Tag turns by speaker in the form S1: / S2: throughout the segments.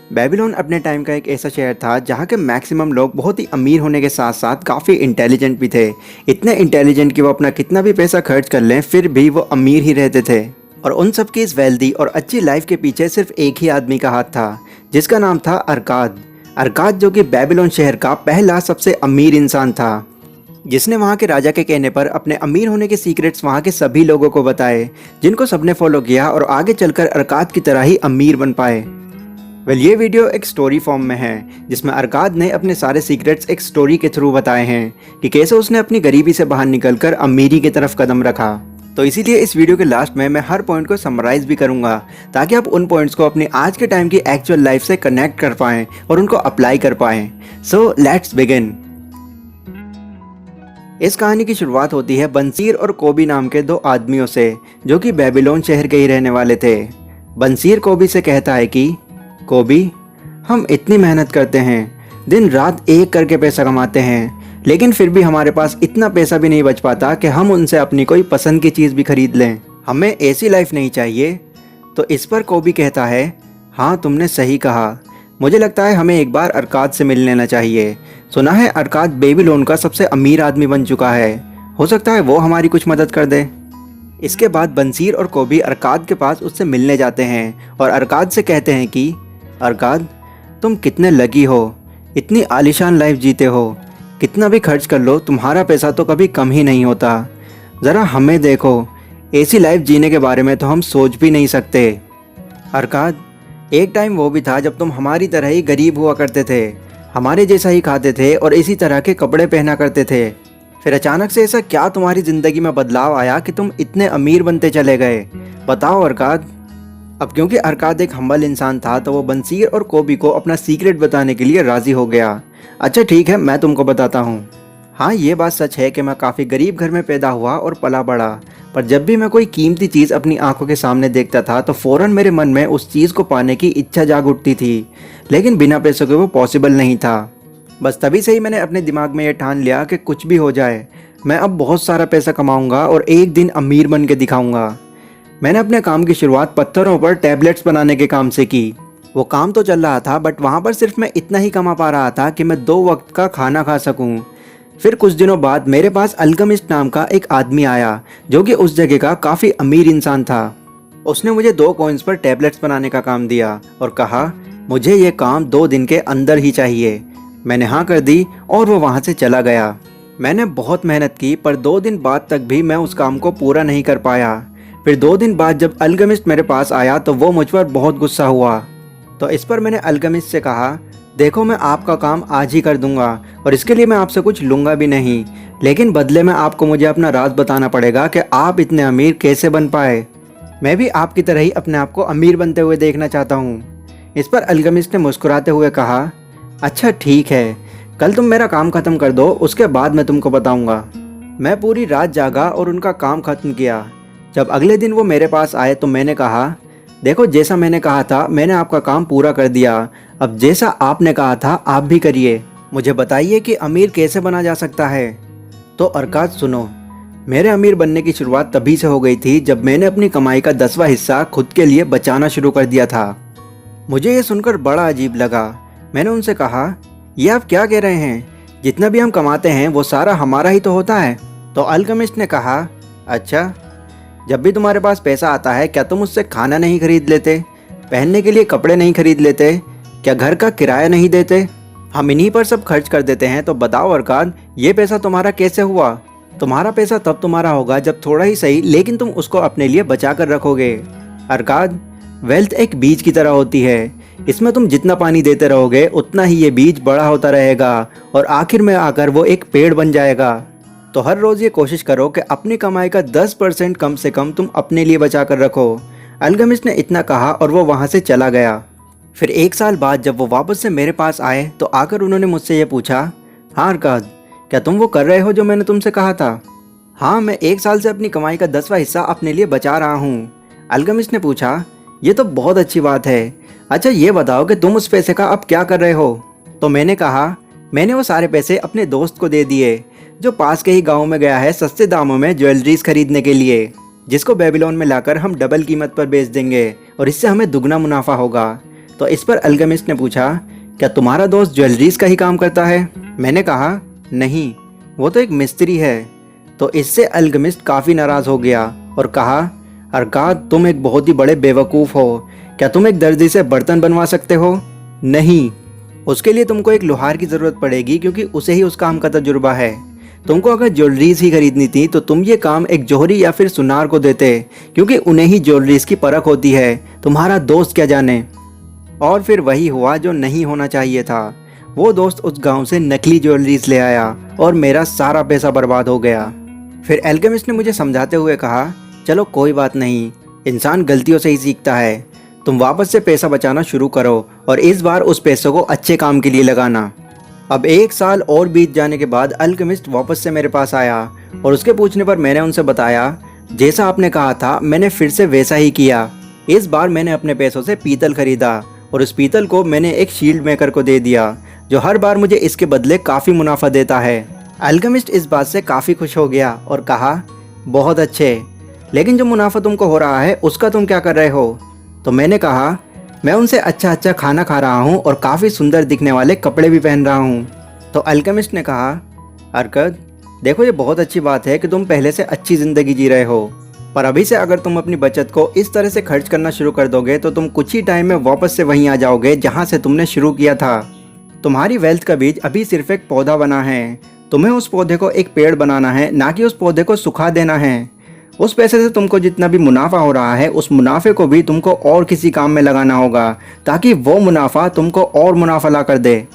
S1: Babylon अपने time का एक ऐसा शहर था जहाँ के मैक्सिमम लोग बहुत ही अमीर होने के साथ साथ काफ़ी इंटेलिजेंट भी थे। इतने इंटेलिजेंट कि वो अपना कितना भी पैसा खर्च कर लें फिर भी वो अमीर ही रहते थे। और उन सब की इस वेल्दी और अच्छी लाइफ के पीछे सिर्फ एक ही आदमी का हाथ था, जिसका नाम था अरकाद। अरकाद जो कि बेबीलोन शहर का पहला सबसे अमीर इंसान था, जिसने वहाँ के राजा के कहने पर अपने अमीर होने के सीक्रेट्स वहाँ के सभी लोगों को बताए, जिनको सबने फॉलो किया और आगे चलकर अरकाद की तरह ही अमीर बन पाए। ये वीडियो एक स्टोरी फॉर्म में है, जिसमें अरकाद ने अपने सारे सीक्रेट्स एक स्टोरी के थ्रू बताए हैं कि कैसे उसने अपनी गरीबी से बाहर निकलकर अमीरी की तरफ कदम रखा। तो इसीलिए इस वीडियो के लास्ट में मैं हर पॉइंट को समराइज भी करूंगा, ताकि आप उन पॉइंट्स को अपनी आज के टाइम की एक्चुअल लाइफ से कनेक्ट कर पाएं और उनको अप्लाई कर पाएं। So let's begin. इस कहानी की शुरुआत होती है बंसीर और कोबी नाम के दो आदमियों से, जो कि बेबीलोन शहर के ही रहने वाले थे। बंसीर कोबी से कहता है कि कोबी, हम इतनी मेहनत करते हैं, दिन रात एक करके पैसा कमाते हैं, लेकिन फिर भी हमारे पास इतना पैसा भी नहीं बच पाता कि हम उनसे अपनी कोई पसंद की चीज़ भी खरीद लें। हमें ऐसी लाइफ नहीं चाहिए। तो इस पर कोबी कहता है, हाँ तुमने सही कहा, मुझे लगता है हमें एक बार अरकाद से मिल लेना चाहिए। सुना है अरकाद बेबीलोन का सबसे अमीर आदमी बन चुका है, हो सकता है वो हमारी कुछ मदद कर दे। इसके बाद बंसीर और कोबी अरकाद के पास उससे मिलने जाते हैं और अरकाद से कहते हैं कि अरकाद, तुम कितने लकी हो, इतनी आलीशान लाइफ जीते हो, कितना भी खर्च कर लो तुम्हारा पैसा तो कभी कम ही नहीं होता। ज़रा हमें देखो, ऐसी लाइफ जीने के बारे में तो हम सोच भी नहीं सकते। अरकाद, एक टाइम वो भी था जब तुम हमारी तरह ही गरीब हुआ करते थे, हमारे जैसा ही खाते थे और इसी तरह के कपड़े पहना करते थे। फिर अचानक से ऐसा क्या तुम्हारी ज़िंदगी में बदलाव आया कि तुम इतने अमीर बनते चले गए? बताओ अरकाद। अब क्योंकि अरकाद एक हम्बल इंसान था, तो वो बंसीर और कोबी को अपना सीक्रेट बताने के लिए राज़ी हो गया। अच्छा ठीक है, मैं तुमको बताता हूँ। हाँ, ये बात सच है कि मैं काफ़ी गरीब घर में पैदा हुआ और पला बड़ा, पर जब भी मैं कोई कीमती चीज़ अपनी आंखों के सामने देखता था तो फ़ौरन मेरे मन में उस चीज़ को पाने की इच्छा जाग उठती थी, लेकिन बिना पैसों के वो पॉसिबल नहीं था। बस तभी से ही मैंने अपने दिमाग में ये ठान लिया कि कुछ भी हो जाए, मैं अब बहुत सारा पैसा कमाऊँगा और एक दिन अमीर बन के दिखाऊँगा। मैंने अपने काम की शुरुआत पत्थरों पर टैबलेट्स बनाने के काम से की। वो काम तो चल रहा था, बट वहाँ पर सिर्फ मैं इतना ही कमा पा रहा था कि मैं 2 वक्त का खाना खा सकूँ। फिर कुछ दिनों बाद मेरे पास अल्केमिस्ट नाम का एक आदमी आया, जो कि उस जगह का काफ़ी अमीर इंसान था। उसने मुझे 2 कॉइन्स पर टैबलेट्स बनाने का काम दिया और कहा, मुझे ये काम 2 दिन के अंदर ही चाहिए। मैंने हाँ कर दी और वो वहाँ से चला गया। मैंने बहुत मेहनत की, पर 2 दिन बाद तक भी मैं उस काम को पूरा नहीं कर पाया। फिर 2 दिन बाद जब अल्केमिस्ट मेरे पास आया तो वो मुझ पर बहुत गुस्सा हुआ। तो इस पर मैंने अल्केमिस्ट से कहा, देखो मैं आपका काम आज ही कर दूंगा और इसके लिए मैं आपसे कुछ लूँगा भी नहीं, लेकिन बदले में आपको मुझे अपना राज बताना पड़ेगा कि आप इतने अमीर कैसे बन पाए। मैं भी आपकी तरह ही अपने आप को अमीर बनते हुए देखना चाहता हूँ। इस पर अल्केमिस्ट ने मुस्कुराते हुए कहा, अच्छा ठीक है, कल तुम मेरा काम ख़त्म कर दो, उसके बाद मैं तुमको बताऊँगा। मैं पूरी रात जागा और उनका काम ख़त्म किया। जब अगले दिन वो मेरे पास आए तो मैंने कहा, देखो जैसा मैंने कहा था मैंने आपका काम पूरा कर दिया, अब जैसा आपने कहा था आप भी करिए। मुझे बताइए कि अमीर कैसे बना जा सकता है। तो अरकाद सुनो, मेरे अमीर बनने की शुरुआत तभी से हो गई थी जब मैंने अपनी कमाई का 10वां हिस्सा खुद के लिए बचाना शुरू कर दिया था। मुझे ये सुनकर बड़ा अजीब लगा। मैंने उनसे कहा, ये आप क्या कह रहे हैं? जितना भी हम कमाते हैं वो सारा हमारा ही तो होता है। तो अल्केमिस्ट ने कहा, अच्छा, जब भी तुम्हारे पास पैसा आता है क्या तुम उससे खाना नहीं खरीद लेते, पहनने के लिए कपड़े नहीं खरीद लेते, क्या घर का किराया नहीं देते? हम इन्हीं पर सब खर्च कर देते हैं। तो बताओ अरकाद, ये पैसा तुम्हारा कैसे हुआ? तुम्हारा पैसा तब तुम्हारा होगा जब थोड़ा ही सही, लेकिन तुम उसको अपने लिए बचा कर रखोगे। अरकाद, वेल्थ एक बीज की तरह होती है, इसमें तुम जितना पानी देते रहोगे उतना ही ये बीज बड़ा होता रहेगा और आखिर में आकर वो एक पेड़ बन जाएगा। तो हर रोज़ ये कोशिश करो कि अपनी कमाई का 10% कम से कम तुम अपने लिए बचा कर रखो। अल्केमिस्ट ने इतना कहा और वो वहाँ से चला गया। फिर 1 साल बाद जब वो वापस से मेरे पास आए तो आकर उन्होंने मुझसे ये पूछा, हाँ अरकाद, क्या तुम वो कर रहे हो जो मैंने तुमसे कहा था? हाँ, मैं 1 साल से अपनी कमाई का 10वां हिस्सा अपने लिए बचा रहा हूँ। अल्केमिस्ट ने पूछा, ये तो बहुत अच्छी बात है। अच्छा ये बताओ कि तुम उस पैसे का अब क्या कर रहे हो? तो मैंने कहा, मैंने वो सारे पैसे अपने दोस्त को दे दिए, जो पास के ही गांव में गया है सस्ते दामों में ज्वेलरीज खरीदने के लिए, जिसको बेबीलोन में लाकर हम डबल कीमत पर बेच देंगे और इससे हमें दुगना मुनाफा होगा। तो इस पर अल्केमिस्ट ने पूछा, क्या तुम्हारा दोस्त ज्वेलरीज का ही काम करता है? मैंने कहा, नहीं, वो तो एक मिस्त्री है। तो इससे अल्केमिस्ट काफ़ी नाराज़ हो गया और कहा, अरकाद, तुम एक बहुत ही बड़े बेवकूफ़ हो। क्या तुम एक दर्जी से बर्तन बनवा सकते हो? नहीं, उसके लिए तुमको एक लोहार की ज़रूरत पड़ेगी, क्योंकि उसे ही उस काम का तजुर्बा है। तुमको अगर ज्वेलरीज ही खरीदनी थी तो तुम ये काम एक जौहरी या फिर सुनार को देते, क्योंकि उन्हें ही ज्वेलरीज की परख होती है, तुम्हारा दोस्त क्या जाने। और फिर वही हुआ जो नहीं होना चाहिए था। वो दोस्त उस गांव से नकली ज्वेलरीज ले आया और मेरा सारा पैसा बर्बाद हो गया। फिर अल्केमिस्ट ने मुझे समझाते हुए कहा, चलो कोई बात नहीं, इंसान गलतियों से ही सीखता है। तुम वापस से पैसा बचाना शुरू करो और इस बार उस पैसों को अच्छे काम के लिए लगाना। अब 1 साल और बीत जाने के बाद अल्केमिस्ट वापस से मेरे पास आया और उसके पूछने पर मैंने उनसे बताया, जैसा आपने कहा था मैंने फिर से वैसा ही किया। इस बार मैंने अपने पैसों से पीतल खरीदा और उस पीतल को मैंने एक शील्ड मेकर को दे दिया, जो हर बार मुझे इसके बदले काफ़ी मुनाफा देता है। अल्केमिस्ट इस बात से काफ़ी खुश हो गया और कहा, बहुत अच्छे, लेकिन जो मुनाफा तुमको हो रहा है उसका तुम क्या कर रहे हो? तो मैंने कहा, मैं उनसे अच्छा खाना खा रहा हूँ और काफ़ी सुंदर दिखने वाले कपड़े भी पहन रहा हूँ। तो अल्केमिस्ट ने कहा, अरकद, देखो ये बहुत अच्छी बात है कि तुम पहले से अच्छी ज़िंदगी जी रहे हो, पर अभी से अगर तुम अपनी बचत को इस तरह से खर्च करना शुरू कर दोगे तो तुम कुछ ही टाइम में वापस से वहीं आ जाओगे जहाँ से तुमने शुरू किया था। तुम्हारी वेल्थ का बीज अभी सिर्फ एक पौधा बना है, तुम्हें उस पौधे को एक पेड़ बनाना है, ना कि उस पौधे को सुखा देना है। उस पैसे से तुमको जितना भी मुनाफा हो रहा है उस मुनाफे को भी तुमको और किसी काम में लगाना होगा, ताकि वो मुनाफा तुमको और मुनाफा ला कर दे।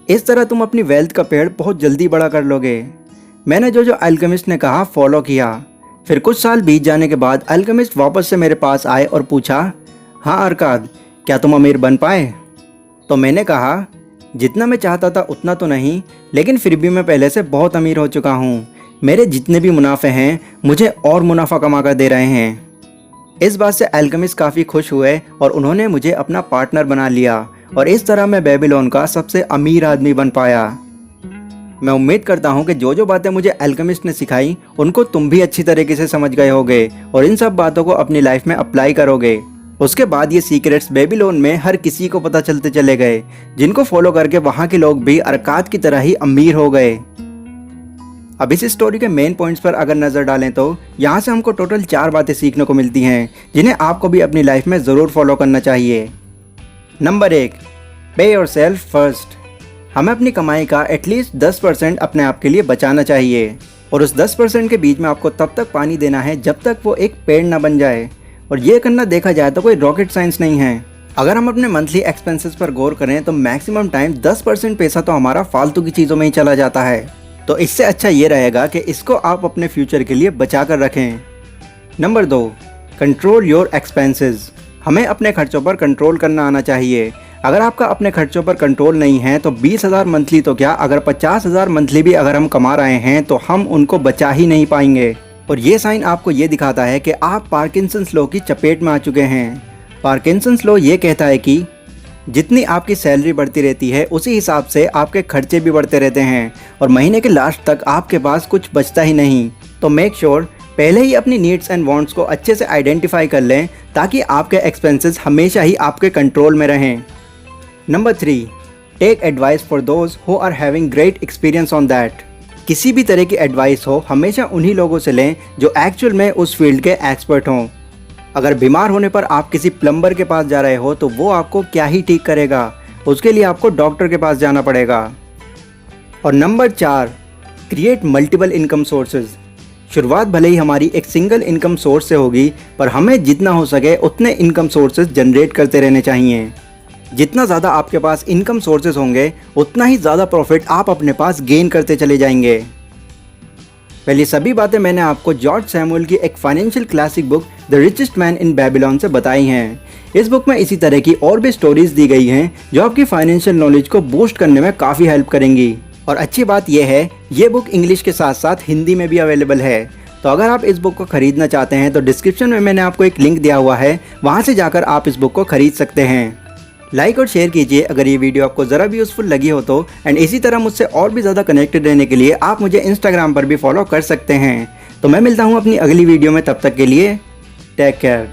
S1: इस तरह तुम अपनी वेल्थ का पेड़ बहुत जल्दी बड़ा कर लोगे। मैंने जो जो अल्केमिस्ट ने कहा फॉलो किया। फिर कुछ साल बीत जाने के बाद अल्केमिस्ट वापस से मेरे पास आए और पूछा, हाँ अरकाद, क्या तुम अमीर बन पाए? तो मैंने कहा, जितना मैं चाहता था उतना तो नहीं, लेकिन फिर भी मैं पहले से बहुत अमीर हो चुका हूँ। मेरे जितने भी मुनाफे हैं मुझे और मुनाफा कमा कर दे रहे हैं। इस बात से अल्केमिस्ट काफ़ी खुश हुए और उन्होंने मुझे अपना पार्टनर बना लिया और इस तरह मैं बेबीलोन का सबसे अमीर आदमी बन पाया। मैं उम्मीद करता हूँ कि जो जो बातें मुझे अल्केमिस्ट ने सिखाई उनको तुम भी अच्छी तरीके से समझ गए होगे और इन सब बातों को अपनी लाइफ में अप्लाई करोगे। उसके बाद ये सीक्रेट्स बेबीलोन में हर किसी को पता चलते चले गए, जिनको फॉलो करके वहाँ के लोग भी अरकाद की तरह ही अमीर हो गए। अब इस स्टोरी के मेन पॉइंट्स पर अगर नज़र डालें तो यहाँ से हमको टोटल 4 बातें सीखने को मिलती हैं, जिन्हें आपको भी अपनी लाइफ में ज़रूर फॉलो करना चाहिए। नंबर 1, पे योरसेल्फ फर्स्ट। हमें अपनी कमाई का एटलीस्ट 10% अपने आप के लिए बचाना चाहिए और उस 10% के बीच में आपको तब तक पानी देना है जब तक वो एक पेड़ ना बन जाए। और ये करना देखा जाए तो कोई रॉकेट साइंस नहीं है। अगर हम अपने मंथली एक्सपेंसेस पर गौर करें तो मैक्सिमम टाइम 10% पैसा तो हमारा फालतू की चीज़ों में ही चला जाता है। तो इससे अच्छा ये रहेगा कि इसको आप अपने फ्यूचर के लिए बचा कर रखें। Number 2, control your expenses. हमें अपने खर्चों पर कंट्रोल करना आना चाहिए। अगर आपका अपने खर्चों पर कंट्रोल नहीं है तो 20,000 मंथली तो क्या, अगर 50,000 मंथली भी अगर हम कमा रहे हैं तो हम उनको बचा ही नहीं पाएंगे। और ये साइन आपको ये दिखाता है कि आप पार्किंसंस लॉ की चपेट में आ चुके हैं। पार्किंसंस लॉ ये कहता है कि जितनी आपकी सैलरी बढ़ती रहती है उसी हिसाब से आपके खर्चे भी बढ़ते रहते हैं और महीने के लास्ट तक आपके पास कुछ बचता ही नहीं। तो मेक श्योर पहले ही अपनी नीड्स एंड वांट्स को अच्छे से आइडेंटिफाई कर लें, ताकि आपके एक्सपेंसेस हमेशा ही आपके कंट्रोल में रहें। Number 3, take advice for those who are having great experience on that. किसी भी तरह की एडवाइस हो हमेशा उन्हीं लोगों से लें जो एक्चुअल में उस फील्ड के एक्सपर्ट हों। अगर बीमार होने पर आप किसी प्लम्बर के पास जा रहे हो तो वो आपको क्या ही ठीक करेगा, उसके लिए आपको डॉक्टर के पास जाना पड़ेगा। और number 4, create multiple income sources. शुरुआत भले ही हमारी एक सिंगल इनकम सोर्स से होगी, पर हमें जितना हो सके उतने इनकम सोर्सेज जनरेट करते रहने चाहिए। जितना ज़्यादा आपके पास इनकम सोर्सेज होंगे उतना ही ज़्यादा प्रॉफिट आप अपने पास गेन करते चले जाएंगे। पहले सभी बातें मैंने आपको जॉर्ज सैमुअल की एक financial classic book the richest man in Babylon से बताई हैं। इस बुक में इसी तरह की और भी स्टोरीज दी गई हैं जो आपकी फाइनेंशियल नॉलेज को बूस्ट करने में काफ़ी हेल्प करेंगी। और अच्छी बात यह है, ये बुक इंग्लिश के साथ साथ हिंदी में भी अवेलेबल है। तो अगर आप इस बुक को खरीदना चाहते हैं तो डिस्क्रिप्शन में मैंने आपको एक लिंक दिया हुआ है, वहाँ से जाकर आप इस बुक को खरीद सकते हैं। लाइक और शेयर कीजिए अगर ये वीडियो आपको ज़रा भी यूज़फुल लगी हो तो। एंड इसी तरह मुझसे और भी ज़्यादा कनेक्टेड रहने के लिए आप मुझे इंस्टाग्राम पर भी फॉलो कर सकते हैं। तो मैं मिलता हूँ अपनी अगली वीडियो में, तब तक के लिए टेक केयर।